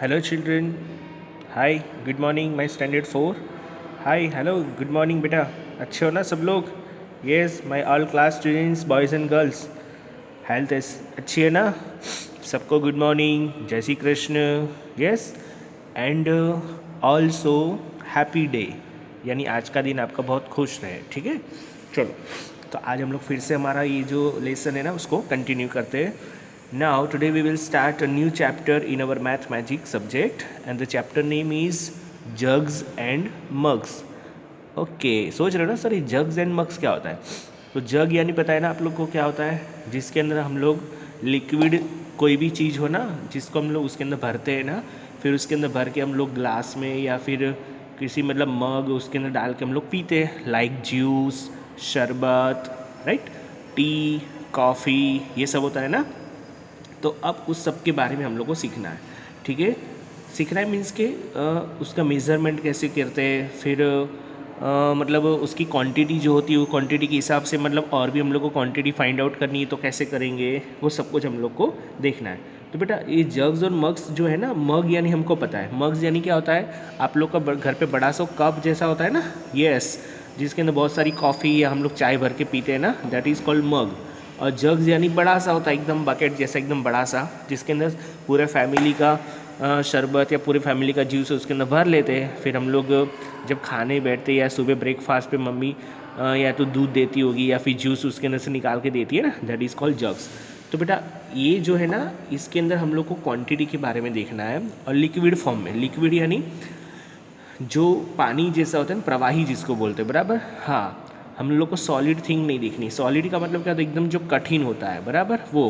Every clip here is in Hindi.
Hello, children. Hi, good morning, my standard 4. Hi, hello, good morning, बेटा. अच्छे हो ना सब लोग? Yes, my all class students, boys and girls. Health अच्छी है ना? सबको गुड मॉर्निंग, जय Shri Krishna. Yes, and also happy day. यानी आज का दिन आपका बहुत खुश रहे. ठीक है, चलो. तो आज हम लोग फिर से हमारा ये जो लेसन है ना उसको कंटिन्यू करते हैं. Now, today we will start a new chapter in our math magic subject, and the chapter name is jugs and mugs. Okay, सोच रहे हो ना सर ये जग्स एंड मग्स क्या होता है? तो जग यानी पता है ना आप लोग को क्या होता है, जिसके अंदर हम लोग लिक्विड कोई भी चीज़ हो ना, जिसको हम लोग उसके अंदर भरते हैं ना, फिर उसके अंदर भर के हम लोग ग्लास में या फिर किसी मतलब मग उसके अंदर डाल के हम लोग पीते हैं, लाइक जूस, शरबत, राइट, टी, कॉफ़ी, ये सब होता है ना. तो अब उस सब के बारे में हम लोग को सीखना है. ठीक है, सीखना है मीन्स के उसका मेज़रमेंट कैसे करते हैं, फिर मतलब उसकी क्वांटिटी जो होती है वो क्वांटिटी के हिसाब से मतलब और भी हम लोग को क्वांटिटी फाइंड आउट करनी है तो कैसे करेंगे, वो सब कुछ हम लोग को देखना है. तो बेटा ये जग्स और मग्स जो है ना, मग यानी हमको पता है, मग्स यानी क्या होता है, आप लोग का घर पे बड़ा सा कप जैसा होता है ना, यस, जिसके अंदर बहुत सारी कॉफ़ी या हम लोग चाय भर के पीते हैं ना, दैट इज़ कॉल्ड मग. और जग्स यानी बड़ा सा होता है, एकदम बकेट जैसा, एकदम बड़ा सा, जिसके अंदर पूरे फैमिली का शरबत या पूरे फैमिली का जूस उसके अंदर भर लेते हैं. फिर हम लोग जब खाने बैठते या सुबह ब्रेकफास्ट पे मम्मी या तो दूध देती होगी या फिर जूस उसके अंदर से निकाल के देती है ना, दैट इज़ कॉल्ड जग्स. तो बेटा ये जो है ना, इसके अंदर हम लोग को क्वांटिटी के बारे में देखना है. और लिक्विड फॉर्म में, लिक्विड यानी जो पानी जैसा होता है ना, प्रवाही जिसको बोलते हैं, बराबर. हाँ, हम लोग को सॉलिड थिंग नहीं देखनी. सॉलिड का मतलब क्या होता है, एकदम जो कठिन होता है, बराबर वो.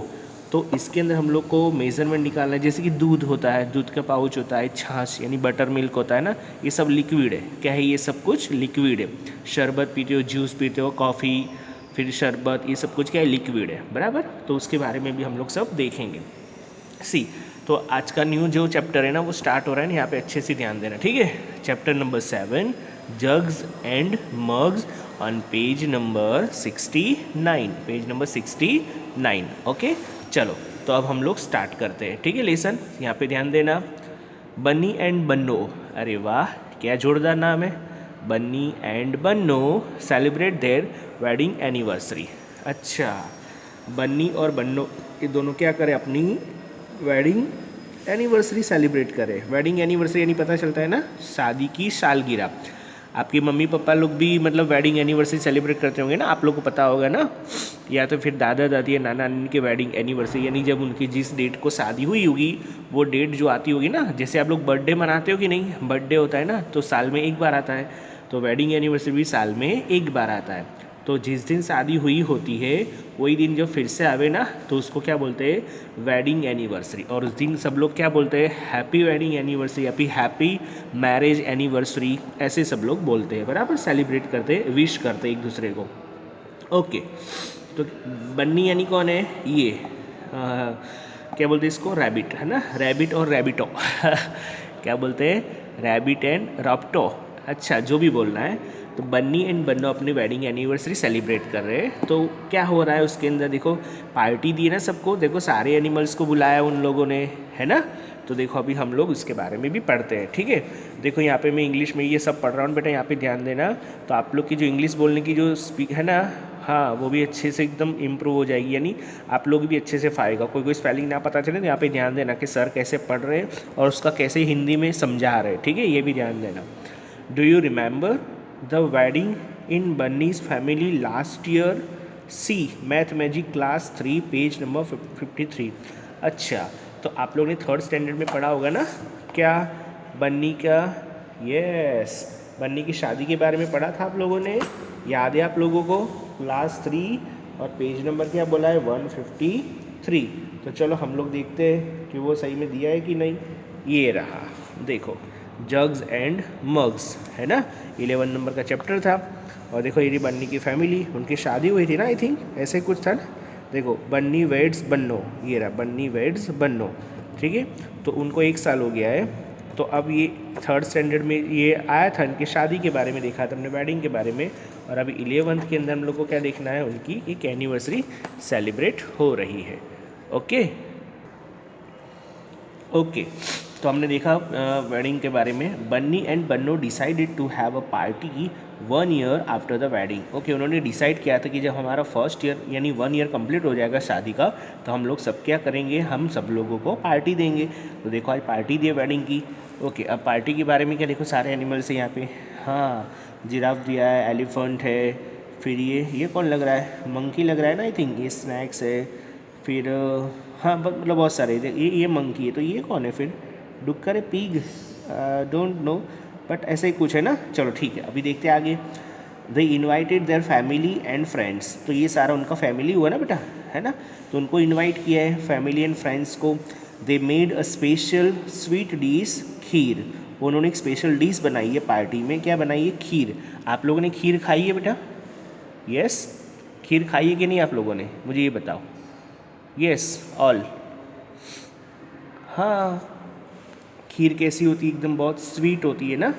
तो इसके अंदर हम लोग को मेज़रमेंट निकालना है. जैसे कि दूध होता है, दूध का पाउच होता है, छाछ यानी बटर मिल्क होता है ना, ये सब लिक्विड है. क्या है, ये सब कुछ लिक्विड है. शरबत पीते हो, जूस पीते हो, कॉफ़ी, फिर शरबत, ये सब कुछ क्या है, लिक्विड है, बराबर. तो उसके बारे में भी हम लोग सब देखेंगे. सी, तो आज का न्यू जो चैप्टर है ना वो स्टार्ट हो रहा है ना, यहाँ पे अच्छे से ध्यान देना. ठीक है, chapter number 7, jugs and mugs, on page number 69. Page number 69. Okay, चलो. तो अब हम लोग स्टार्ट करते हैं. ठीक है, लेसन यहाँ पे ध्यान देना. बन्नी एंड बन्नो, अरे वाह, क्या जोरदार नाम है. Bunny and Banno celebrate their wedding anniversary. अच्छा, बन्नी और बन्नो ये दोनों क्या करें, अपनी वेडिंग एनिवर्सरी सेलिब्रेट करें. वेडिंग एनिवर्सरी यानी पता चलता है ना, शादी की सालगिरह. आपके मम्मी पापा लोग भी मतलब वेडिंग एनिवर्सरी सेलिब्रेट करते होंगे ना, आप लोग को पता होगा ना. या तो फिर दादा दादी या नाना नानी की वेडिंग एनिवर्सरी यानी जब उनकी जिस डेट को शादी हुई होगी वो डेट जो आती होगी ना, जैसे आप लोग बर्थडे मनाते हो कि नहीं, बर्थडे होता है ना तो साल में एक बार आता है, तो वेडिंग एनिवर्सरी भी साल में एक बार आता है. तो जिस दिन शादी हुई होती है वही दिन जब फिर से आवे ना तो उसको क्या बोलते हैं, वेडिंग एनिवर्सरी. और उस दिन सब लोग क्या बोलते हैं, हैप्पी वेडिंग एनिवर्सरी या फिर हैप्पी मैरिज एनिवर्सरी, ऐसे सब लोग बोलते हैं, बराबर. सेलिब्रेट करते हैं, विश करते हैं एक दूसरे को. ओके, तो बन्नी यानी कौन है, ये क्या बोलते हैं इसको, रैबिट है ना, रैबिट और रैबिटो क्या बोलते हैं, रैबिट एंड रॉप्टो. अच्छा, जो भी बोलना है. तो बन्नी एंड बन्नो अपनी वेडिंग एनिवर्सरी सेलिब्रेट कर रहे हैं. तो क्या हो रहा है उसके अंदर, देखो पार्टी दी है ना सबको, देखो सारे एनिमल्स को बुलाया उन लोगों ने, है ना. तो देखो अभी हम लोग उसके बारे में भी पढ़ते हैं. ठीक है, देखो यहाँ पे मैं इंग्लिश में ये सब पढ़ रहा हूँ बेटा, यहाँ पे ध्यान देना. तो आप लोग की जो इंग्लिश बोलने की जो स्पीक है ना, हाँ, वो भी अच्छे से एकदम इम्प्रूव हो जाएगी. यानी आप लोग भी अच्छे से पाएगा. कोई कोई स्पेलिंग ना पता चले तो यहाँ पे ध्यान देना कि सर कैसे पढ़ रहे हैं और उसका कैसे हिंदी में समझा रहे हैं. ठीक है, ये भी ध्यान देना. Do you remember the wedding in Bunny's family last year, see math magic class 3 page number 53. अच्छा, तो आप लोग ने थर्ड स्टैंडर्ड में पढ़ा होगा ना, क्या बन्नी का, यस, बन्नी की शादी के बारे में पढ़ा था आप लोगों ने, याद है आप लोगों को, क्लास 3, और पेज नंबर क्या बोला है, 153. तो चलो हम लोग देखते हैं कि वो सही में दिया है कि नहीं. ये रहा, देखो, जग्स एंड मग्स है ना, 11 नंबर का चैप्टर था. और देखो ये बन्नी की फैमिली, उनकी शादी हुई थी ना, आई थिंक ऐसे कुछ था ना. देखो बन्नी वेड्स बन्नो, ये रहा बन्नी वेड्स बन्नो. ठीक है, तो उनको 1 साल हो गया है. तो अब ये थर्ड स्टैंडर्ड में ये आया था, इनकी शादी के बारे में देखा था हमने, वेडिंग के बारे में. और अभी 11th के अंदर हम लोग को क्या देखना है, उनकी एक एनिवर्सरी सेलिब्रेट हो रही है. ओके ओके, तो हमने देखा वेडिंग के बारे में। Bunny and Banno decided to have a party 1 year after the wedding. Okay, उन्होंने डिसाइड किया था कि जब हमारा फर्स्ट ईयर यानी 1 ईयर कंप्लीट हो जाएगा शादी का, तो हम लोग सब क्या करेंगे, हम सब लोगों को पार्टी देंगे। तो देखो आज पार्टी दी वेडिंग की। ओके, अब पार्टी के बारे में क्या, देखो सारे एनिमल्स हैं यहाँ पे। हाँ, जिराफ दिया है, एलिफेंट है, फिर ये कौन लग रहा है, मंकी लग रहा है ना, आई थिंक ये स्नैक्स है। फिर हाँ मतलब बहुत सारे ये मंकी है, तो ये कौन है फिर, डुक्कर है, पिग, डोंट नो, बट ऐसे ही कुछ है ना। चलो ठीक है, अभी देखते हैं आगे। They invited their family and friends, तो ये सारा उनका फैमिली हुआ ना बेटा, है ना, तो उनको इन्वाइट किया है फैमिली एंड फ्रेंड्स को। They made a special sweet dish, kheer. उन्होंने एक स्पेशल डिश बनाई है पार्टी में, क्या बनाई है, खीर। आप लोगों ने खीर खाई है बेटा? यस, खीर खाई है कि नहीं आप लोगों ने, मुझे ये बताओ। Yes all. हाँ, खीर कैसी होती है, एकदम बहुत स्वीट होती है ना,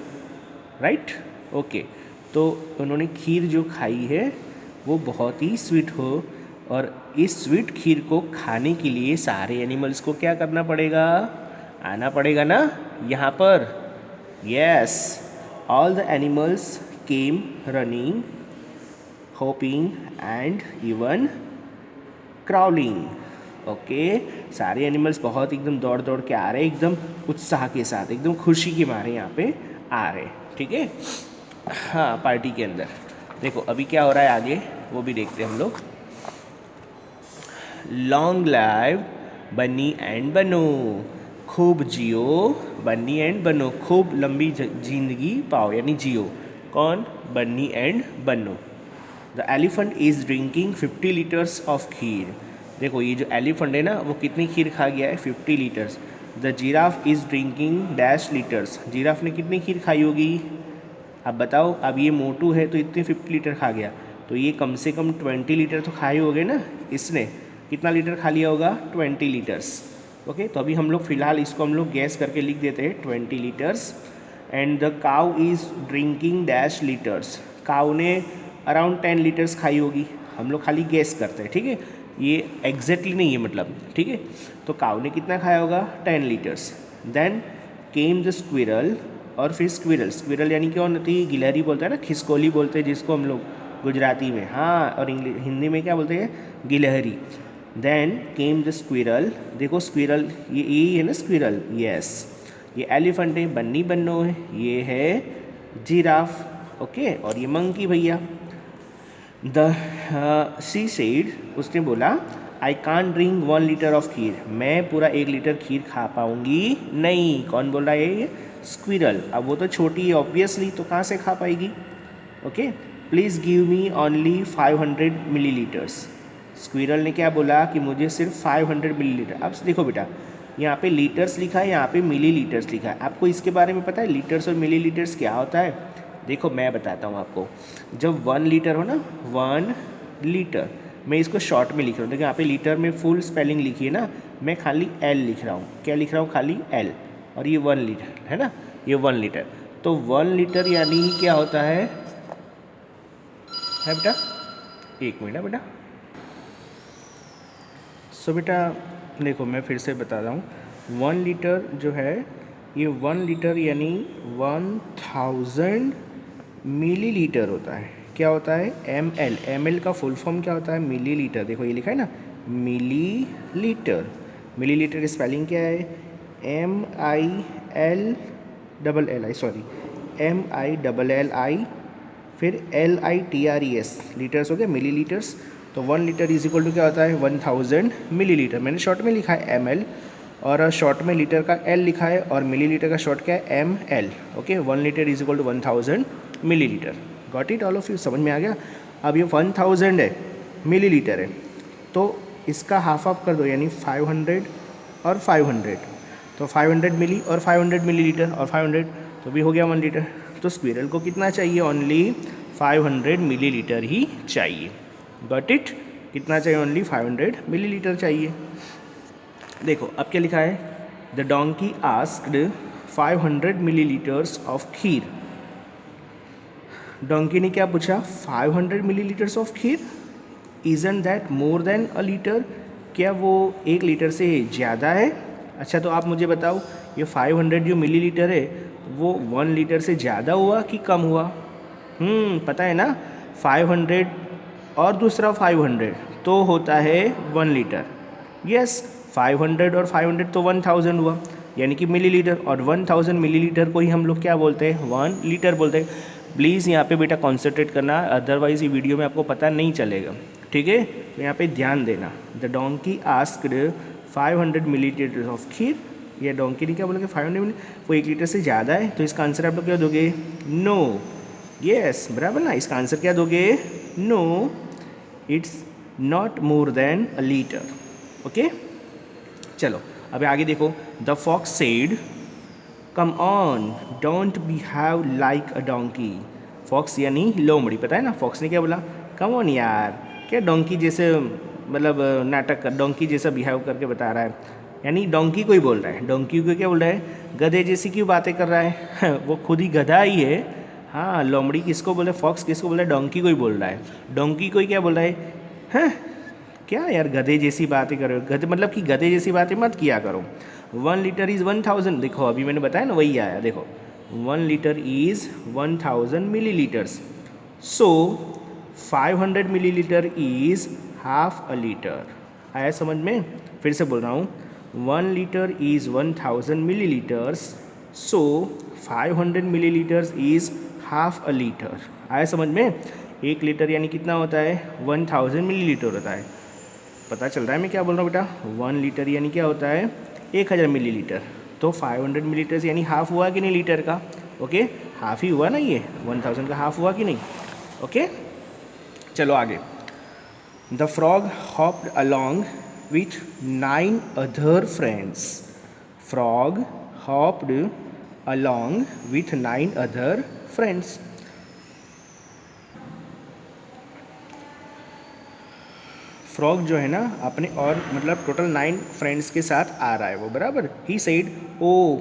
राइट। ओके, तो उन्होंने खीर जो खाई है वो बहुत ही स्वीट हो, और इस स्वीट खीर को खाने के लिए सारे एनिमल्स को क्या करना पड़ेगा, आना पड़ेगा ना यहाँ पर। Yes, all the animals came running, hoping and even crawling. Okay, सारे एनिमल्स बहुत एकदम दौड़ दौड़ के आ रहे हैं, एकदम उत्साह के साथ, एकदम खुशी के मारे यहाँ पे आ रहे हैं, ठीक है। हाँ, पार्टी के अंदर देखो अभी क्या हो रहा है आगे, वो भी देखते हैं हम लोग। लॉन्ग लाइव बन्नी एंड बनो, खूब जियो बन्नी एंड बनो, खूब लंबी जिंदगी पाओ यानी जियो। कौन, Bunny and Banno. The elephant is drinking 50 litres of kheer. देखो ये जो एलिफेंट है ना, वो कितनी खीर खा गया है, 50 litres. The giraffe is drinking dash litres, giraffe ने कितनी खीर खाई होगी, अब बताओ। अब ये मोटू है तो इतने 50 लीटर खा गया, तो ये कम से कम 20 लीटर तो खाए हो गए ना। इसने कितना लीटर खा लिया होगा, 20 लीटर्स। ओके, तो अभी हम लोग फ़िलहाल इसको हम लोग गैस करके लिख देते हैं 20 litres. And the cow is drinking dash litres, cow ने अराउंड 10 लीटर्स खाई होगी, हम लोग खाली गैस करते हैं, ठीक है, ये एग्जैक्टली नहीं है मतलब, ठीक है। तो काउ ने कितना खाया होगा, 10 litres. Then came the squirrel, और फिर स्क्विरल, स्क्विरल यानी कौन होती है, गिलहरी बोलते हैं ना, खिसकोली बोलते हैं जिसको हम लोग गुजराती में, हाँ, और हिंदी में क्या बोलते हैं, गिलहरी। देन केम द स्क्विरल, देखो स्क्विरल ये है ना स्क्विरल, यस, ये एलिफेंट है, बन्नी बन्नो है, ये है जिराफ, ओके, और ये मंकी भैया। द सी सेड, उसने बोला, आई कान ड्रिंक 1 लीटर ऑफ खीर, मैं पूरा 1 लीटर खीर खा पाऊंगी नहीं। कौन बोल रहा है, ये स्क्विरल। अब वो तो छोटी है ऑब्वियसली, तो कहाँ से खा पाएगी। Okay, please give me only 500 millilitres. Squirrel ने क्या बोला कि मुझे सिर्फ 500 मिलीलीटर। अब देखो बेटा, यहाँ पे लीटर्स लिखा है, यहाँ पे मिलीलीटर्स लिखा है, आपको इसके बारे में पता है लीटर्स और मिलीलीटर्स क्या होता है। देखो मैं बताता हूँ आपको, जब 1 लीटर हो ना, 1 लीटर, मैं इसको शॉर्ट में लिख रहा हूँ, देखो यहाँ पे लीटर में फुल स्पेलिंग लिखी है ना, मैं खाली एल लिख रहा हूँ, क्या लिख रहा हूँ, खाली एल, और ये 1 लीटर है ना, ये 1 लीटर। तो 1 लीटर यानी क्या होता है बेटा, एक मिनट है बेटा। सो बेटा देखो मैं फिर से बता रहा हूँ, 1 लीटर जो है, ये 1 लीटर यानी 1000 मिलीलीटर होता है। क्या होता है, एम एल, एम एल का फुल फॉर्म क्या होता है, मिलीलीटर। देखो ये लिखा है ना, मिलीलीटर। मिलीलीटर की स्पेलिंग क्या है, MILLLI, सॉरी, MILLI, फिर LITRES, लीटर्स हो गया, मिलीलीटर्स। तो 1 लीटर इज इक्वल टू क्या होता है, 1000 मिलीलीटर। मैंने शॉर्ट में लिखा है ML, और शॉर्ट में लीटर का L लिखा है, और मिलीलीटर का शॉर्ट क्या है, ML। Okay, 1 litre is equal to 1000 millilitre. Got it all of you, समझ में आ गया। अब ये 1000 है, मिलीलीटर है, तो इसका हाफ ऑफ कर दो, यानी 500 और 500, तो 500 मिली और 500 मिलीलीटर और 500, तो भी हो गया 1 लीटर। तो स्क्विरल को कितना चाहिए, ओनली 500 मिलीलीटर ही चाहिए। गॉट इट, कितना चाहिए, ओनली 500 मिलीलीटर चाहिए। देखो अब क्या लिखा है, the donkey asked 500 millilitres of kheer. Donkey ने क्या पूछा, 500 millilitres of kheer, isn't that more than a litre, क्या वो 1 लीटर से ज़्यादा है। अच्छा तो आप मुझे बताओ, ये 500 जो मिलीलीटर है वो 1 लीटर से ज़्यादा हुआ कि कम हुआ? पता है ना, 500 और दूसरा 500 तो होता है 1 लीटर। यस, 500 और 500 तो 1000 हुआ, यानी कि मिलीलीटर, और 1000 मिलीलीटर को ही हम लोग क्या बोलते हैं? 1 लीटर बोलते हैं। प्लीज़ यहाँ पे बेटा कॉन्सेंट्रेट करना, अदरवाइज़ ये वीडियो में आपको पता नहीं चलेगा, ठीक है? तो यहाँ पे ध्यान देना। The donkey asked 500 millilitre of kheer. ये डोंकी ने क्या बोला कि 500 मिली, वो 1 लीटर से ज़्यादा है, तो इसका आंसर आप लोग क्या दोगे? नो। यस, बराबर ना, इसका आंसर क्या दोगे? No, it's not more than a litre. Okay, चलो अभी आगे देखो। The fox said, come on, don't behave like a donkey. Fox यानी लोमड़ी, पता है ना? फॉक्स ने क्या बोला? कम ऑन यार, क्या डोंकी जैसे मतलब नाटक कर, डोंकी जैसा बिहेव करके बता रहा है, यानी डोंकी को ही बोल रहा है। डोंकी को क्या बोल रहा है? गधे जैसी क्यों बातें कर रहा है? वो खुद ही गधा ही है। हाँ, लोमड़ी किसको बोले? फॉक्स किसको बोला है? डोंकी को ही बोल रहा है। डोंकी को ही क्या बोल रहा है? हैं, क्या यार गधे जैसी बातें कर रहे हो? गधे मतलब कि गधे जैसी बातें मत किया करो। 1 लीटर इज़ 1000, देखो अभी मैंने बताया ना, वही आया देखो। 1 litre is 1000 millilitres, so 500 millilitre is half a litre. आया समझ में? फिर से बोल रहा हूँ, 1 litre is 1000 millilitres, so 500 millilitres is half a litre. आया समझ में? 1 लीटर यानी कितना होता है? 1000 मिलीलीटर होता है। पता चल रहा है मैं क्या बोल रहा हूँ बेटा? 1 लीटर यानी क्या होता है? 1000 मिलीलीटर। तो 500 मिलीलीटर यानी हाफ हुआ कि नहीं लीटर का? ओके, हाफ ही हुआ ना, ये 1000 का हाफ हुआ कि नहीं? ओके, चलो आगे। The frog hopped along with 9 other friends. Frog hopped along with 9 other friends. Frog जो है ना, अपने और मतलब टोटल 9 फ्रेंड्स के साथ आ रहा है वो, बराबर। He said, oh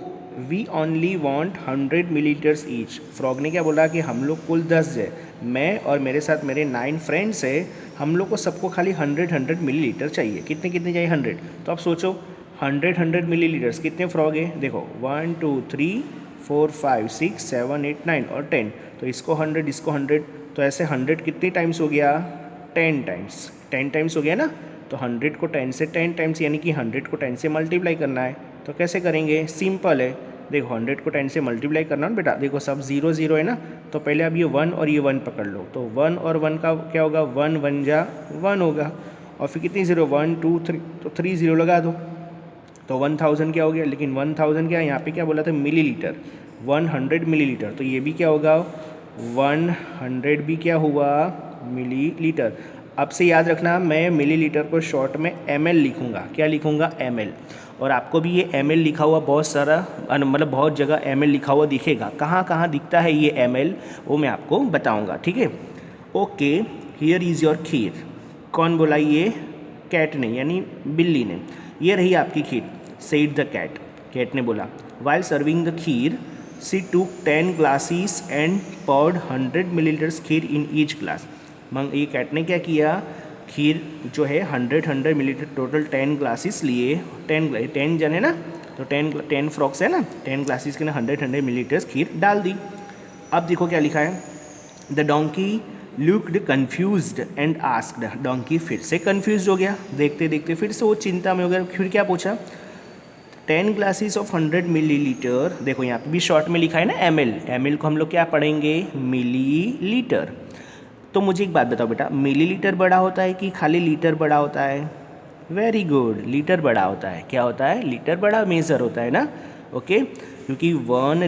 we only want 100 millilitres each. Frog ने क्या बोला कि हम लोग कुल 10 है, मैं और मेरे साथ मेरे 9 फ्रेंड्स है, हम लोग को सबको खाली 100 मिलीलीटर चाहिए। कितने कितने चाहिए? 100। तो आप सोचो 100 मिलीलीटर्स, कितने फ्रॉग है? देखो 1 2 3 4 5 6 7 8 9 और 10, तो इसको 100 इसको 100, तो ऐसे 100 कितनी टाइम्स हो गया? 10 टाइम्स। 10 टाइम्स हो गया ना, तो 100 को 10 से 10 टाइम्स यानी कि 100 को 10 से मल्टीप्लाई करना है। तो कैसे करेंगे? सिंपल है, देखो 100 को 10 से मल्टीप्लाई करना है बेटा। देखो सब 0 0 है ना, तो पहले अब ये 1 और ये 1 पकड़ लो, तो 1 और 1 का क्या होगा? 1 1 जा 1 होगा, और फिर कितनी 0? 1 2 3, तो 3 0 लगा दो, तो 1000 क्या हो गया? लेकिन 1000 क्या, यहाँ पे क्या बोला था? मिलीलीटर। 100 मिलीलीटर, तो ये भी क्या होगा? 100 भी क्या हुआ? मिलीलीटर। अब से याद रखना, मैं मिलीलीटर को शॉर्ट में ml लिखूंगा। क्या लिखूंगा? ml। और आपको भी ये ml लिखा हुआ बहुत सारा मतलब बहुत जगह ml लिखा हुआ दिखेगा। कहाँ कहाँ दिखता है ये ml, वो मैं आपको बताऊंगा, ठीक है? ओके, हियर इज़ योर खीर। कौन बोला ये? कैट ने, यानी बिल्ली ने। ये रही आपकी खीर। सेड द कैट, कैट ने बोला। While serving the kheer, she took 10 glasses and poured 100 millilitres kheer in each glass. ये कैट ने क्या किया? खीर जो है 100 मिलीलीटर, टोटल 10 ग्लासेस लिए। 10 जन है ना, तो 10 फ्रॉक्स है ना, 10 ग्लासेस के ना 100 मिलीलीटर्स खीर डाल दी। अब देखो क्या लिखा है। The donkey looked confused and asked. Donkey फिर से कन्फ्यूज हो गया, देखते देखते फिर से वो चिंता में हो गया। फिर क्या पूछा? 10 ग्लासेस ऑफ 100 मिलीलीटर, देखो यहाँ पे भी शॉर्ट में लिखा है ना ml, ml को हम लोग क्या पढ़ेंगे? मिलीलीटर। तो मुझे एक बात बताओ बेटा, मिलीलीटर बड़ा होता है कि खाली लीटर बड़ा होता है? वेरी गुड, लीटर बड़ा होता है। क्या होता है? लीटर बड़ा मेजर होता है ना। ओके, क्योंकि 1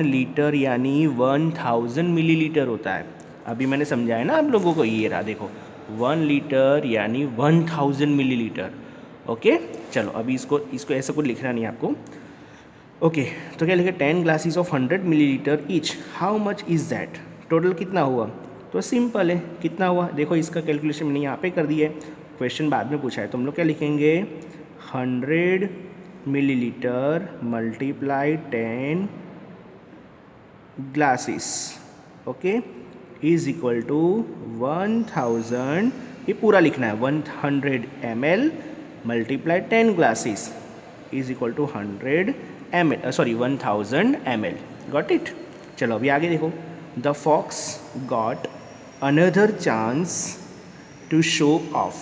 लीटर यानी 1000 मिलीलीटर होता है। अभी मैंने समझाया ना आप लोगों को, ये रहा देखो, 1 लीटर यानी 1000 मिलीलीटर। ओके, चलो अभी इसको इसको ऐसा कुछ लिखना नहीं है आपको। ओके, तो क्या लिखे? 10 glasses of 100 millilitre each, how much is that? Total कितना हुआ? तो सिंपल है, कितना हुआ? देखो इसका कैलकुलेशन मैंने यहाँ पे कर दिया है, क्वेश्चन बाद में पूछा है, तो हम लोग क्या लिखेंगे? 100 millilitre multiply 10 glasses, okay, is equal to 1000, ये पूरा लिखना है, 100 ml multiply 10 glasses, is equal to 100 ml, sorry 1000 ml. Got it. चलो अभी आगे देखो. The fox got another chance to show off.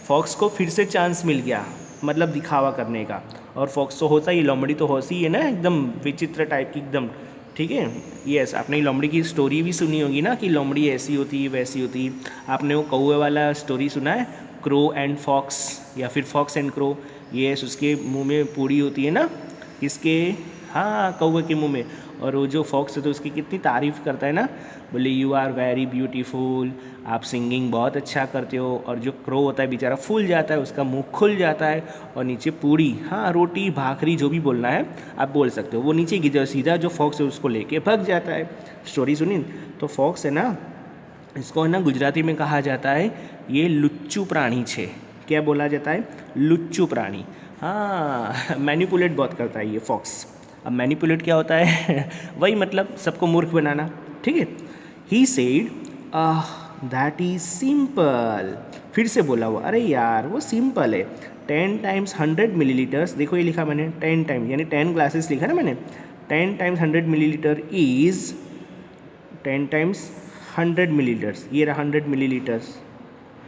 Fox को फिर से चांस मिल गया, मतलब दिखावा करने का. और फॉक्स तो होता ही, लोमड़ी तो होती है ना एकदम विचित्र टाइप की एकदम. ठीक है. यस, आपने लोमड़ी की स्टोरी भी सुनी होगी ना कि लोमड़ी ऐसी होती है वैसी होती है. आपने वो कौवे वाला स्टोरी सुना है, क्रो एंड फॉक्स, या फिर फॉक्स एंड क्रो. यस, उसके मुंह में पूड़ी होती है ना, किसके? हाँ, कौवे के मुंह में. और वो जो फॉक्स है तो उसकी कितनी तारीफ़ करता है ना, बोले यू आर वेरी ब्यूटीफुल, आप सिंगिंग बहुत अच्छा करते हो. और जो क्रो होता है बेचारा फूल जाता है, उसका मुंह खुल जाता है और नीचे पूड़ी, हाँ रोटी भाखरी जो भी बोलना है आप बोल सकते हो, वो नीचे गिर सीधा जो फॉक्स है उसको लेके भाग जाता है. स्टोरी सुनी. तो फॉक्स है ना, इसको है ना गुजराती में कहा जाता है ये लुच्चू प्राणी छे. क्या बोला जाता है? लुच्चू प्राणी. हाँ, मैनिपुलेट बहुत करता है ये फॉक्स. अब मैनिपुलेट क्या होता है? वही मतलब सबको मूर्ख बनाना. ठीक है. He said that is simple. फिर से बोला वो, अरे यार वो सिंपल है. 10 टाइम्स 100 मिलीलीटर्स, देखो ये लिखा मैंने 10 टाइम्स, यानी 10 ग्लासेस लिखा ना मैंने. 10 times 100 millilitre is 10 times 100 millilitres, ये रहा 100 मिलीलीटर्स.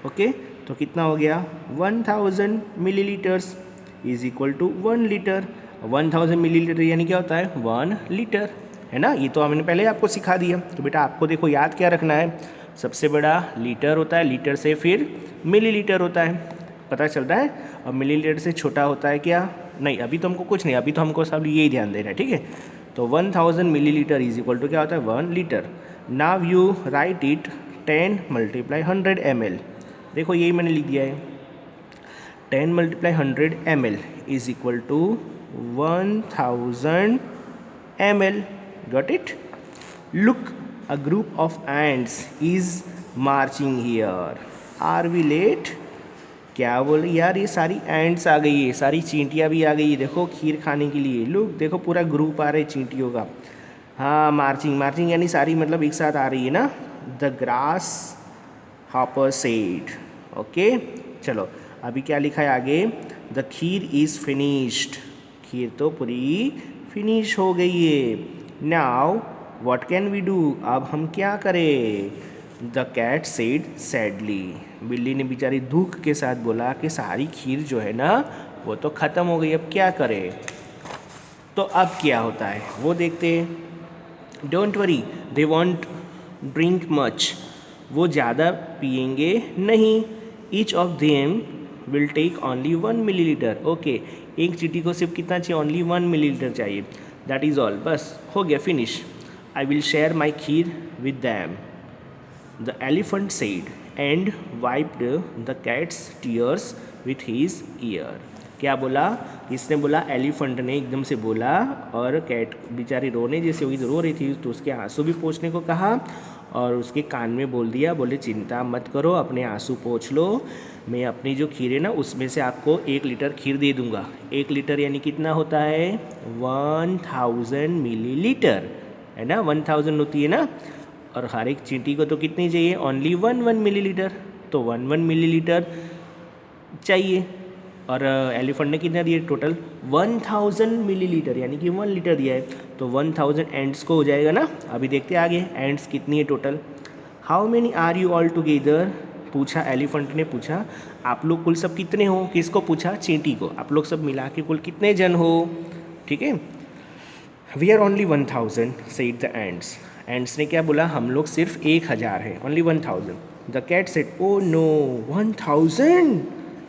ओके, तो कितना हो गया? 1000 millilitres is equal to 1 litre. 1000 millilitre यानी क्या होता है? 1 लीटर, है ना. ये तो हमने पहले आपको सिखा दिया. तो बेटा आपको देखो याद क्या रखना है, सबसे बड़ा लीटर होता है, लीटर से फिर मिलीलीटर होता है, पता चलता है. और मिलीलीटर से छोटा होता है क्या? नहीं, अभी तो हमको कुछ नहीं, अभी तो हमको सब यही ध्यान देना है. ठीक है. तो 1000 मिलीलीटर इज इक्वल टू क्या होता है? 1 litre. Now you write it 10 multiply 100 ml. देखो यही मैंने लिख दिया है. 10 multiply 100 ml is equal to 1000 ml. Got it? Look, a group of ants is marching here. Are we late? क्या बोल रही यार, ये सारी एंट्स आ गई है, सारी चींटियाँ भी आ गई है. देखो खीर खाने के लिए. लुक, देखो पूरा ग्रुप आ रहा है चींटियों का. हाँ, मार्चिंग, मार्चिंग यानी सारी मतलब एक साथ आ रही है ना. The grasshopper said. Okay, चलो अभी क्या लिखा है आगे? The kheer is finished. खीर तो पूरी फिनिश हो गई है. Now what can we do? अब हम क्या करें? The cat said sadly. बिल्ली ने बेचारी दुख के साथ बोला कि सारी खीर जो है ना वो तो ख़त्म हो गई, अब क्या करें? तो अब क्या होता है वो देखते हैं. Don't worry, they won't drink much. वो ज़्यादा पिएंगे नहीं. Each of them will take only 1 millilitre. Okay, एक चींटी को सिर्फ कितना चाहिए? ओनली 1 मिलीलीटर चाहिए. दैट इज़ ऑल, बस हो गया, finish. I will share my kheer with them, the elephant said and wiped the cat's tears with his ear. क्या बोला? इसने बोला, एलिफेंट ने एकदम से बोला, और कैट बेचारी रोने जैसी होगी, रो रही थी तो उसके आंसू भी पोंछने को कहा और उसके कान में बोल दिया, बोले चिंता मत करो, अपने आंसू पोंछ लो, मैं अपनी जो खीर है ना उसमें से आपको 1 लीटर खीर दे दूंगा. 1 लीटर यानी कितना होता है? 1000 मिलीलीटर, है ना. 1000 होती है ना, और हर एक चींटी को तो कितनी चाहिए? Only 1 millilitre. तो 1 मिलीलीटर चाहिए. और एलिफेंट ने कितना दिया? टोटल 1000 मिलीलीटर, यानी कि 1 लीटर दिया है. तो 1000 एंड्स को हो जाएगा ना. अभी देखते हैं आगे एंड्स कितनी है total. How many are you all together? पूछा, एलिफेंट ने पूछा, आप लोग कुल सब कितने हो? किसको पूछा? चींटी को. आप लोग सब मिला के कुल कितने जन हो? ठीक है. We are only 1000 said the ants. Ants ने क्या बोला? हम लोग सिर्फ 1000 है, only 1000. The cat said, oh no, 1000.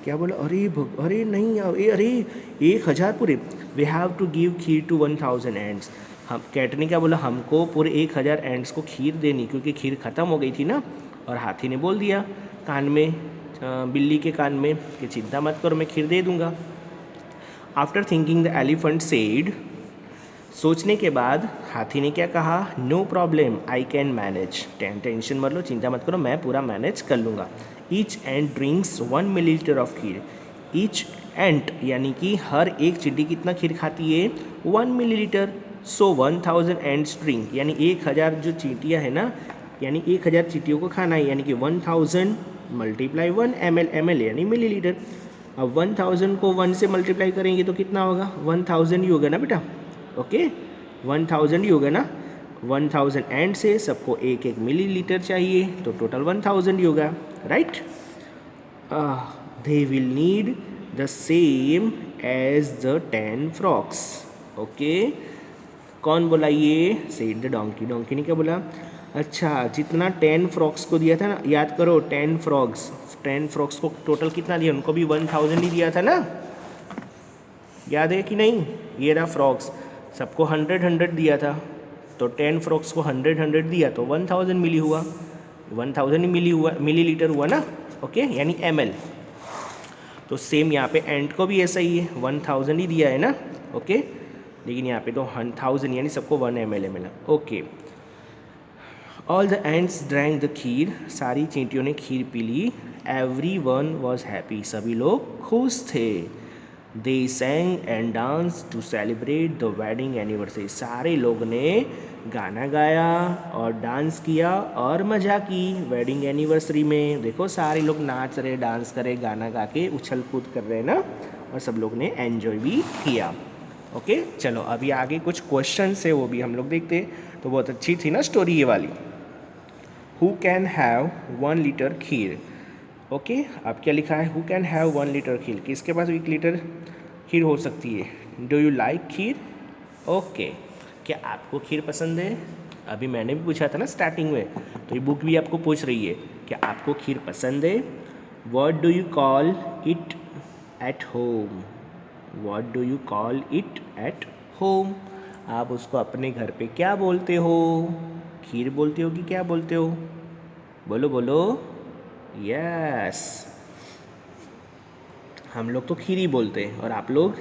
क्या बोला? अरे नहीं, अरे 1000 पूरे. We have to give kheer to 1000 ants. हम, कैट ने क्या बोला? हमको पूरे 1000 एंड्स को खीर देनी, क्योंकि खीर ख़त्म हो गई थी ना. और हाथी ने बोल दिया कान में, बिल्ली के कान में, कि चिंता मत करो मैं खीर दे दूँगा. After thinking the elephant said. सोचने के बाद हाथी ने क्या कहा? No problem, I can manage. Tension मत लो, चिंता मत करो, मैं पूरा मैनेज कर लूँगा. Each ant drinks 1 millilitre of kheer. Each ant यानी कि हर एक चींटी कितना खीर खाती है? 1 मिलीलीटर. सो 1000 एंट्स ड्रिंक, यानी 1000 जो चींटियाँ हैं ना, यानी 1000 चींटियों को खाना है, यानी कि 1000 मल्टीप्लाई 1 ml, ml यानी मिलीलीटर. अब 1000 को 1 से मल्टीप्लाई करेंगे तो कितना होगा, 1000 ही होगा ना बेटा, ओके 1000 ही होगा ना, 1000 एंड से सबको एक एक मिलीलीटर चाहिए तो टोटल 1000 ही होगा, right. They will need the same as the 10 frogs, okay. कौन बोला ये, सेड द डोंकी, डोंकी ने क्या बोला, अच्छा जितना 10 फ्रॉक्स को दिया था ना, याद करो 10 फ्रॉक्स को टोटल कितना दिया, उनको भी 1000 ही दिया था ना, याद है कि नहीं। ये रहा फ्रॉक्स, सबको 100 दिया था, तो 10 फ्रॉक्स को 100 दिया तो 1000 मिली हुआ, 1000 ही मिलीलीटर हुआ ना, ओके यानी ml। तो सेम यहाँ पे एंड को भी ऐसा ही है, 1000 ही दिया है ना, ओके लेकिन यहाँ पे तो 1000 यानी सबको 1 ml मिला, okay. All the ants drank the kheer, सारी चींटियों ने खीर पी ली। एवरी वन वॉज हैप्पी, सभी लोग खुश थे। They sang and dance to celebrate the wedding anniversary, सारे लोग ने गाना गाया और डांस किया और मज़ा की वेडिंग एनिवर्सरी में। देखो सारे लोग नाच रहे, डांस कर रहे, गाना गा के उछल कूद कर रहे हैं ना, और सब लोग ने एंजॉय भी किया, ओके। चलो अभी आगे कुछ क्वेश्चन है वो भी हम लोग देखते। तो बहुत अच्छी थी ना स्टोरी ये वाली। Who can have 1 litre kheer, okay अब क्या लिखा है, हु कैन हैव 1 लीटर खीर, किसके पास 1 लीटर खीर हो सकती है। Do you like kheer, okay क्या आपको खीर पसंद है। अभी मैंने भी पूछा था ना स्टार्टिंग में, तो ये बुक भी आपको पूछ रही है क्या आपको खीर पसंद है। What do you call it at home, what do you call it at home, आप उसको अपने घर पे क्या बोलते हो, खीर बोलते हो कि क्या बोलते हो, बोलो बोलो, यस हम लोग तो खीर ही बोलते हैं, और आप लोग,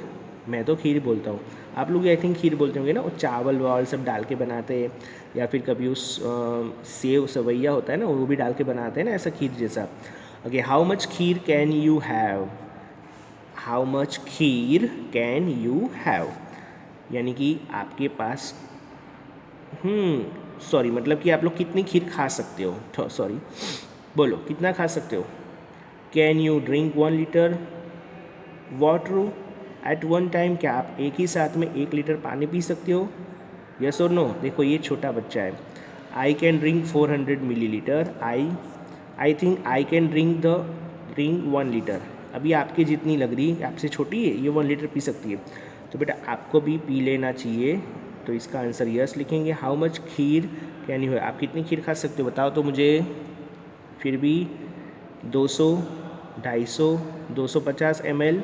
मैं तो खीर बोलता हूँ, आप लोग आई थिंक खीर बोलते होंगे ना, वो चावल वावल सब डाल के बनाते हैं, या फिर कभी उस सेव सवैया होता है ना वो भी डाल के बनाते हैं ना, ऐसा खीर जैसा। Okay how much kheer can you have, how much kheer can you have, यानी कि आपके पास सॉरी मतलब कि आप लोग कितनी खीर खा सकते हो, सॉरी बोलो कितना खा सकते हो। Can you drink 1 litre water at one time, क्या आप एक ही साथ में 1 लीटर पानी पी सकते हो, यस और नो। देखो ये छोटा बच्चा है, I can drink 400 millilitre, I think I can drink 1 litre, अभी आपकी जितनी लग रही है, आपसे छोटी है ये 1 लीटर पी सकती है, तो बेटा आपको भी पी लेना चाहिए, तो इसका आंसर यस लिखेंगे। How much kheer can you, आप कितनी खीर खा सकते हो बताओ तो मुझे, फिर भी 200, 250, 250 ml,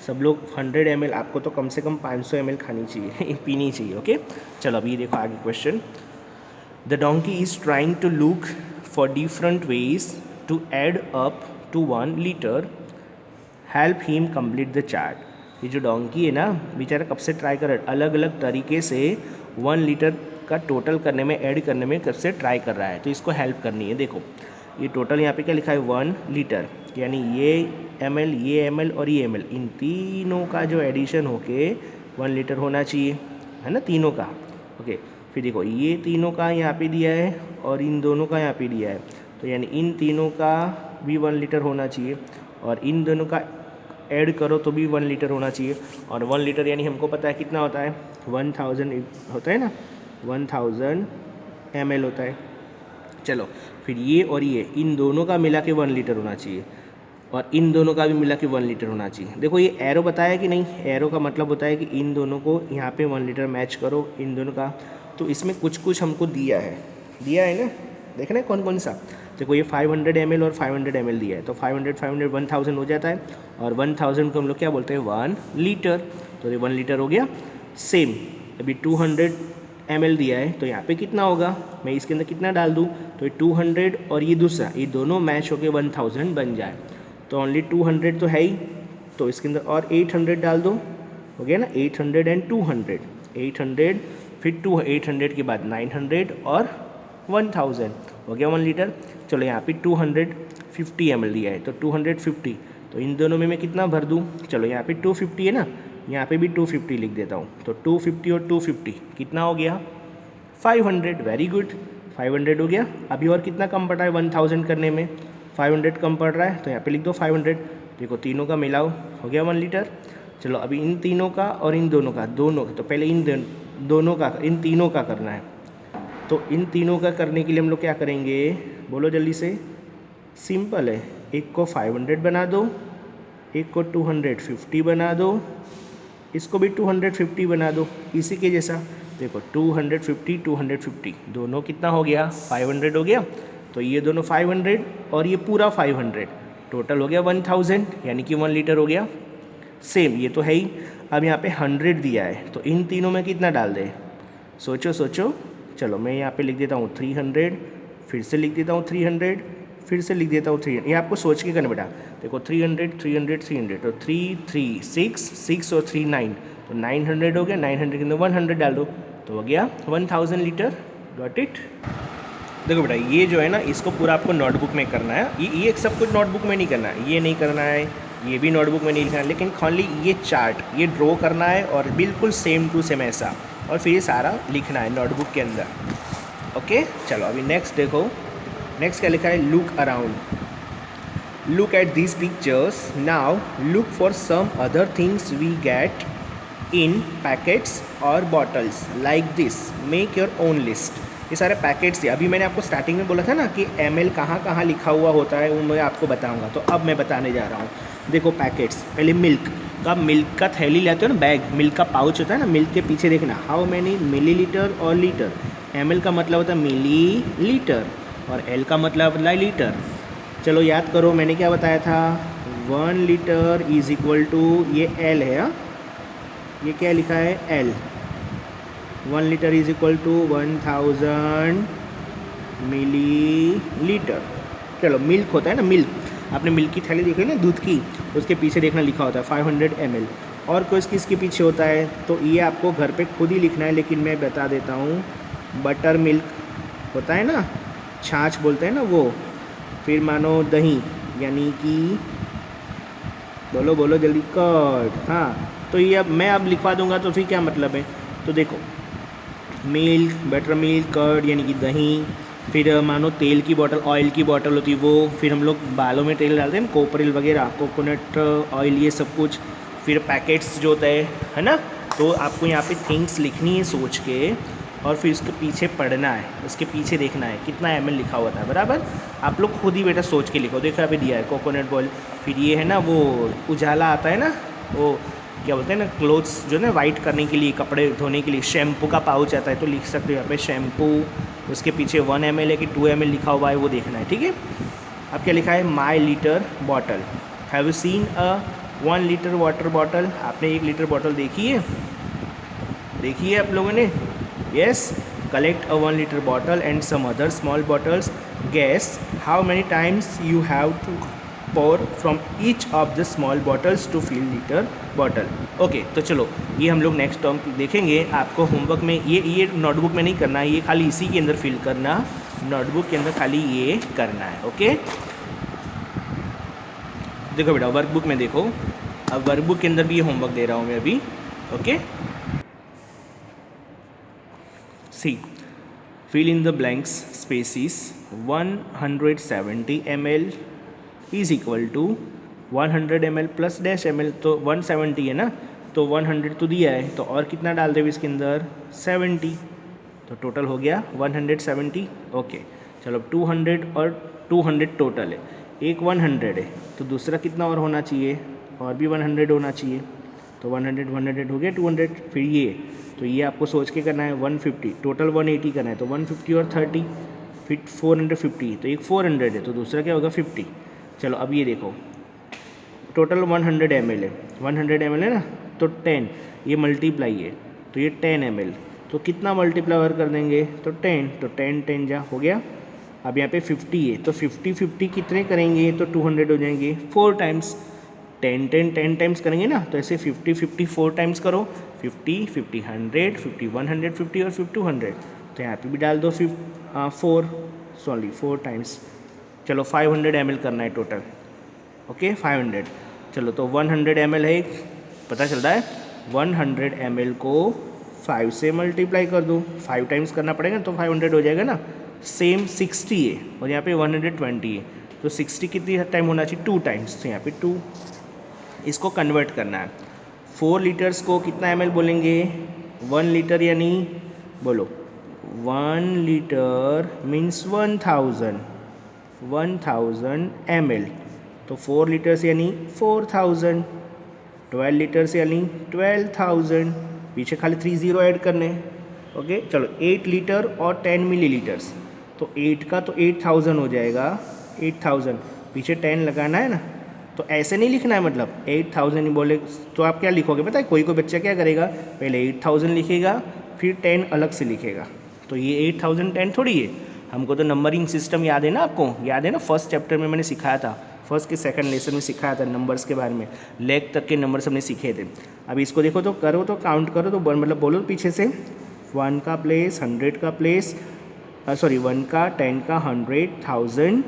सब लोग 100 ml, आपको तो कम से कम 500 ml खानी चाहिए पीनी चाहिए, ओके। चलो अभी देखो आगे question. The donkey is trying to look for different ways to add up to 1 litre, help him complete the chart. ये जो डोंकी है ना बेचारा कब से ट्राई कर रहा है, अलग अलग तरीके से 1 लीटर का टोटल करने में, ऐड करने में कब से ट्राई कर रहा है, तो इसको हेल्प करनी है। देखो ये टोटल यहाँ पे क्या लिखा है 1 लीटर, यानी ये ml, ये ml और ये ml, इन तीनों का जो एडिशन होके 1 लीटर होना चाहिए, है ना तीनों का, ओके। फिर देखो ये तीनों का यहाँ पे दिया है और इन दोनों का यहाँ पे दिया है, तो यानी इन तीनों का भी 1 लीटर होना चाहिए, और इन दोनों का ऐड करो तो भी 1 लीटर होना चाहिए, और 1 लीटर यानी हमको पता है कितना होता है, 1000 होता है ना, 1000 ml होता है। चलो फिर ये और ये इन दोनों का मिला के 1 लीटर होना चाहिए, और इन दोनों का भी मिला के 1 लीटर होना चाहिए। देखो ये एरो बताया कि नहीं, एरो का मतलब होता है कि इन दोनों को यहाँ पे 1 लीटर मैच करो इन दोनों का, तो इसमें कुछ कुछ हमको दिया है ना, देखना है कौन कौन सा। देखो ये 500 ml और 500 ml दिया है, तो 500 500 1000 हो जाता है, और 1000 को हम लोग क्या बोलते हैं 1 लीटर, तो ये 1 लीटर हो गया। सेम अभी 200 ml दिया है, तो यहाँ पे कितना होगा, मैं इसके अंदर कितना डाल दूँ, तो ये 200 और ये दूसरा, ये दोनों मैच होके 1000 बन जाए, तो ओनली 200 तो है ही, तो इसके अंदर और 800 डाल दो, हो गया ना 800 एंड 200, 800 फिर 800 के बाद 900 और 1000, हो गया 1 लीटर। चलो यहाँ पे 250 ml दिया है, तो 250, तो इन दोनों में मैं कितना भर दूँ, चलो यहाँ पे 250 है ना, यहाँ पे भी 250 लिख देता हूँ, तो 250 और 250 कितना हो गया 500, वेरी गुड 500 हो गया। अभी और कितना कम पड़ रहा है 1000 करने में, 500 कम पड़ रहा है, तो यहाँ पे लिख दो 500, देखो तीनों का मिलाओ, हो गया 1 लीटर। चलो अभी इन तीनों का और इन दोनों का, तो पहले इन दोनों का, इन तीनों का करना है। तो इन तीनों का करने के लिए हम लोग क्या करेंगे, बोलो जल्दी से। सिंपल है, एक को 500 बना दो, एक को 250 बना दो, इसको भी 250 बना दो, इसी के जैसा। देखो 250 250 दोनों कितना हो गया, 500 हो गया। तो ये दोनों 500 और ये पूरा 500, टोटल हो गया 1000, यानी कि 1 लीटर हो गया। सेम ये तो है ही। अब यहाँ पे 100 दिया है, तो इन तीनों में कितना डाल दे, सोचो सोचो। चलो मैं यहाँ पे लिख देता हूँ 300, फिर से लिख देता हूँ 300, फिर से लिख देता हूँ 300। ये आपको सोच के करना बेटा। देखो 300 300 300, तो 3 3 6 6 और 3 9, तो 900 हो गया। 900 के अंदर 100 डाल दो, तो हो गया 1000 लीटर। Got it. देखो बेटा ये जो है ना, इसको पूरा आपको नोटबुक में करना है। ये सब कुछ नोटबुक में नहीं करना है, ये नहीं करना है, ये भी नोटबुक में नहीं लिखना है, लेकिन खाली ये चार्ट ये ड्रॉ करना है और बिल्कुल सेम टू सेम ऐसा, और फिर ये सारा लिखना है नोटबुक के अंदर। ओके चलो अभी नेक्स्ट देखो। नेक्स्ट क्या लिखा है, look around, look at these pictures, now look for some other things we get in packets और bottles like this, make your own list. ये सारे पैकेट्स थे, अभी मैंने आपको स्टार्टिंग में बोला था ना कि ml कहाँ कहाँ लिखा हुआ होता है, वो मैं आपको बताऊंगा। तो अब मैं बताने जा रहा हूँ। देखो पैकेट्स, पहले मिल्क, तो आप मिल्क का थैली लेते हो ना, बैग, मिल्क का पाउच होता है ना, मिल्क के पीछे देखना हाउ मैनी मिलीलीटर और लीटर। ml का मतलब होता है मिली लीटर और l का मतलब होता है लीटर। चलो याद करो मैंने क्या बताया था, 1 लीटर इज इक्वल टू, ये l है, हाँ ये क्या लिखा है, l। 1 litre is equal to 1000 millilitre. चलो मिल्क होता है ना, मिल्क, आपने मिल्क की थैली देखी ना दूध की, उसके पीछे देखना लिखा होता है 500 ml। और कोई किसके पीछे होता है, तो ये आपको घर पे खुद ही लिखना है, लेकिन मैं बता देता हूँ। बटर मिल्क होता है ना, छाछ बोलते हैं ना वो, फिर मानो दही, यानी कि बोलो बोलो जल्दी, कर्ड। हाँ तो ये अब मैं अब लिखवा दूंगा, तो फिर क्या मतलब है। तो देखो मिल्क, बटर मिल्क, कर्ड यानी कि दही, फिर मानो तेल की बोतल, ऑयल की बोतल होती है वो, फिर हम लोग बालों में तेल डालते हैं ना, कोपरेल वगैरह, कोकोनट ऑयल, ये सब कुछ। फिर पैकेट्स जो होता है ना। तो आपको यहाँ पे थिंग्स लिखनी है सोच के, और फिर उसके पीछे पढ़ना है, उसके पीछे देखना है कितना ml लिखा होता है, बराबर। आप लोग खुद ही बेटा सोच के लिखो। देखो यहाँ पे दिया है कोकोनट ऑयल, फिर ये है ना वो उजाला आता है ना, वो क्या बोलते हैं ना, क्लोथ्स जो ना वाइट करने के लिए, कपड़े धोने के लिए, शैम्पू का पाउच आता है, तो लिख सकते हो यहाँ पे शैम्पू। उसके पीछे 1 ml है कि 2 ml लिखा हुआ है, वो देखना है, ठीक है। अब क्या लिखा है, my litre bottle, have you seen a 1 litre water bottle. आपने 1 लीटर बॉटल देखी है, देखी है आप लोगों ने, yes. Collect a 1 litre bottle and some other small bottles, guess how many times you have to pour from each of the small bottles to fill liter bottle। Okay तो चलो ये हम लोग नेक्स्ट टर्म देखेंगे। आपको होमवर्क में ये नोटबुक में नहीं करना है, ये खाली इसी के अंदर फिल करना, नोटबुक के अंदर खाली ये करना है। ओके देखो बेटा वर्कबुक में देखो, अब वर्कबुक के अंदर भी ये होमवर्क दे रहा हूँ मैं अभी। Okay see, fill in the blanks spaces, 170 ml is equal to 100 ml plus dash ml, तो 170 है ना, तो 100 तो दिया है, तो और कितना डाल देंगे इसके अंदर, 70, तो टोटल हो गया 170। ओके चलो 200 और 200 टोटल है, एक 100 है, तो दूसरा कितना और होना चाहिए, और भी 100 होना चाहिए, तो 100 100 हो गया 200। फिर ये, तो ये आपको सोच के करना है 150, टोटल 180 करना है, तो 150 और 30, फिर 450, तो एक 400 है, तो दूसरा क्या होगा 50। चलो अब ये देखो टोटल 100 ml है, 100 ml है ना, तो 10, ये मल्टीप्लाई है, तो ये 10 ml, तो कितना मल्टीप्लाई कर देंगे, तो 10, तो 10 10 जा हो गया। अब यहाँ पे 50 है, तो 50 50 कितने करेंगे, तो 200 हो जाएंगे, 4 टाइम्स, 10 10 10 टाइम्स करेंगे ना, तो ऐसे 50 50 4 टाइम्स करो, 50 50 100 50 150 और 50 200, तो यहाँ पे भी डाल दो 4 टाइम्स। चलो 500 ml करना है टोटल। ओके 500, चलो तो 100 ml है, पता चल रहा है 100 ml को 5 से मल्टीप्लाई कर दो, 5 टाइम्स करना पड़ेगा तो 500 हो जाएगा ना। सेम 60 है और यहाँ पे 120 है, तो 60 कितनी टाइम होना चाहिए, 2 टाइम्स, तो यहाँ पे 2। इसको कन्वर्ट करना है, 4 लीटर्स को कितना ml बोलेंगे, 1 लीटर, यानी बोलो 1 लीटर मीन्स 1000 ml, तो 4 लीटर्स यानी 4000, 12 लीटर्स यानी 12000, पीछे खाली 3 जीरो ऐड करने। ओके चलो 8 लीटर और 10 मिलीलीटर्स, तो 8 का तो 8000 हो जाएगा, 8000 पीछे 10 लगाना है ना, तो ऐसे नहीं लिखना है, मतलब 8000 ही बोले तो आप क्या लिखोगे पता है, कोई बच्चा क्या करेगा, पहले 8000 लिखेगा फिर 10 अलग से लिखेगा, तो ये 8010 थोड़ी है। हमको तो नंबरिंग सिस्टम याद है ना, आपको याद है ना, फर्स्ट चैप्टर में मैंने सिखाया था, फर्स्ट के सेकंड लेसन में सिखाया था नंबर्स के बारे में, लेख तक के नंबर्स हमने सीखे थे। अब इसको देखो तो करो, तो काउंट करो, तो मतलब बोलो पीछे से, 1 का प्लेस, 100 का प्लेस, सॉरी 1 का, 10 का, 100, 1000,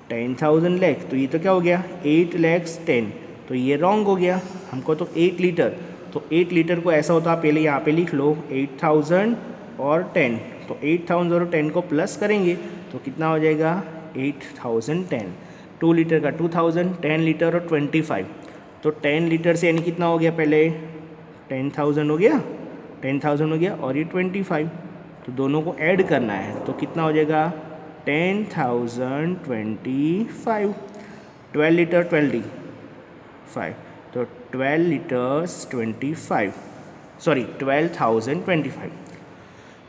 10,000 लैख, तो ये तो क्या हो गया 8 लैक्स 10, तो ये रॉन्ग हो गया। हमको तो 8 लीटर, तो 8 लीटर को ऐसा होता, आप पहले यहाँ पे लिख लो 8000 और 10, तो 8000 और 10 को प्लस करेंगे तो कितना हो जाएगा 8010। 2 लीटर का 2000, 10 लीटर और 25, तो 10 लीटर से यानी कितना हो गया, पहले 10,000 हो गया, 10,000 हो गया, और ये 25, तो दोनों को ऐड करना है, तो कितना हो जाएगा 10,025। 12 लीटर 25, तो 12 लीटर्स 25, सॉरी 12,025।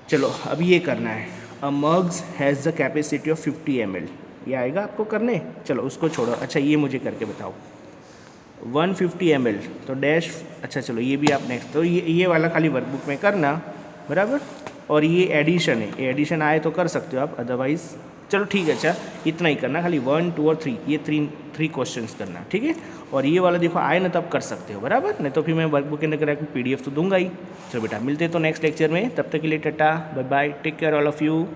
चलो अब ये करना है, a mugs has the capacity of 50 ml, ये आएगा आपको करने, चलो उसको छोड़ो, अच्छा ये मुझे करके बताओ, 150 ml, तो डैश, अच्छा चलो ये भी आप नेक्स्ट, तो ये वाला खाली वर्कबुक में करना, बराबर। और ये एडिशन है, एडिशन आए तो कर सकते हो आप, अदरवाइज चलो ठीक है, अच्छा इतना ही करना, खाली 1, 2 और 3, ये थ्री क्वेश्चंस करना, ठीक है। और ये वाला देखो आए ना तब कर सकते हो, बराबर, नहीं तो फिर मैं वर्कबुक के अंदर PDF तो दूंगा ही। चलो बेटा मिलते हैं तो नेक्स्ट लेक्चर में, तब तक के लिए tata bye bye, take care all of you.